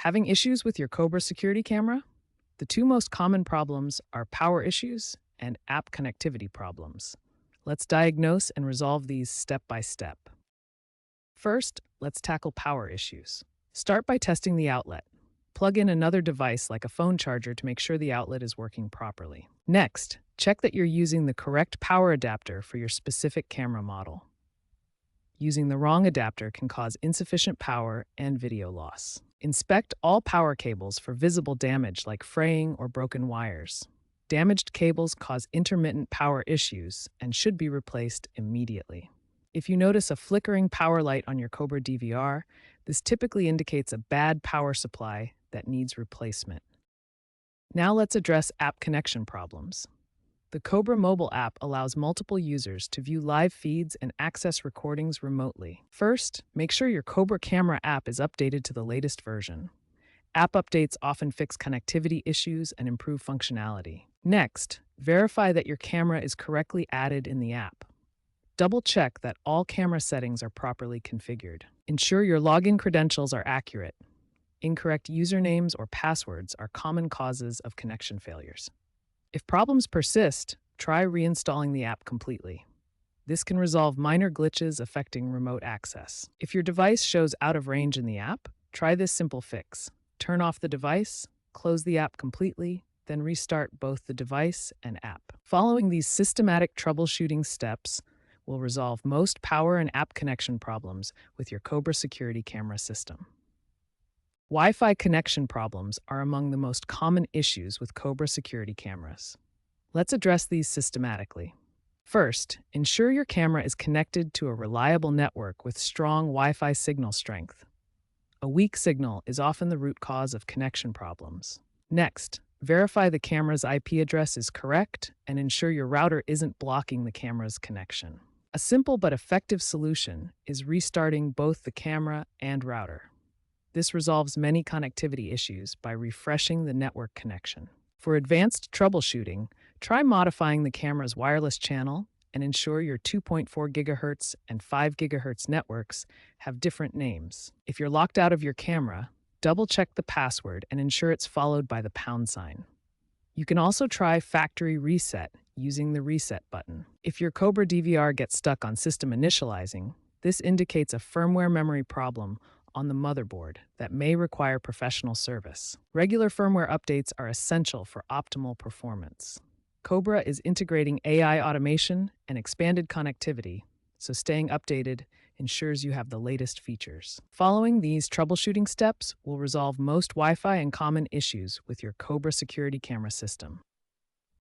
Having issues with your Cobra security camera? The two most common problems are power issues and app connectivity problems. Let's diagnose and resolve these step by step. First, let's tackle power issues. Start by testing the outlet. Plug in another device like a phone charger to make sure the outlet is working properly. Next, check that you're using the correct power adapter for your specific camera model. Using the wrong adapter can cause insufficient power and video loss. Inspect all power cables for visible damage like fraying or broken wires. Damaged cables cause intermittent power issues and should be replaced immediately. If you notice a flickering power light on your Cobra DVR, this typically indicates a bad power supply that needs replacement. Now let's address app connection problems. The Cobra mobile app allows multiple users to view live feeds and access recordings remotely. First, make sure your Cobra camera app is updated to the latest version. App updates often fix connectivity issues and improve functionality. Next, verify that your camera is correctly added in the app. Double-check that all camera settings are properly configured. Ensure your login credentials are accurate. Incorrect usernames or passwords are common causes of connection failures. If problems persist, try reinstalling the app completely. This can resolve minor glitches affecting remote access. If your device shows out of range in the app, try this simple fix. Turn off the device, close the app completely, then restart both the device and app. Following these systematic troubleshooting steps will resolve most power and app connection problems with your Cobra security camera system. Wi-Fi connection problems are among the most common issues with Cobra security cameras. Let's address these systematically. First, ensure your camera is connected to a reliable network with strong Wi-Fi signal strength. A weak signal is often the root cause of connection problems. Next, verify the camera's IP address is correct and ensure your router isn't blocking the camera's connection. A simple but effective solution is restarting both the camera and router. This resolves many connectivity issues by refreshing the network connection. For advanced troubleshooting, try modifying the camera's wireless channel and ensure your 2.4 GHz and 5 GHz networks have different names. If you're locked out of your camera, double-check the password and ensure it's followed by the pound sign. You can also try factory reset using the reset button. If your Cobra DVR gets stuck on system initializing, this indicates a firmware memory problem on the motherboard that may require professional service. Regular firmware updates are essential for optimal performance. Cobra is integrating AI automation and expanded connectivity, so staying updated ensures you have the latest features. Following these troubleshooting steps will resolve most Wi-Fi and common issues with your Cobra security camera system.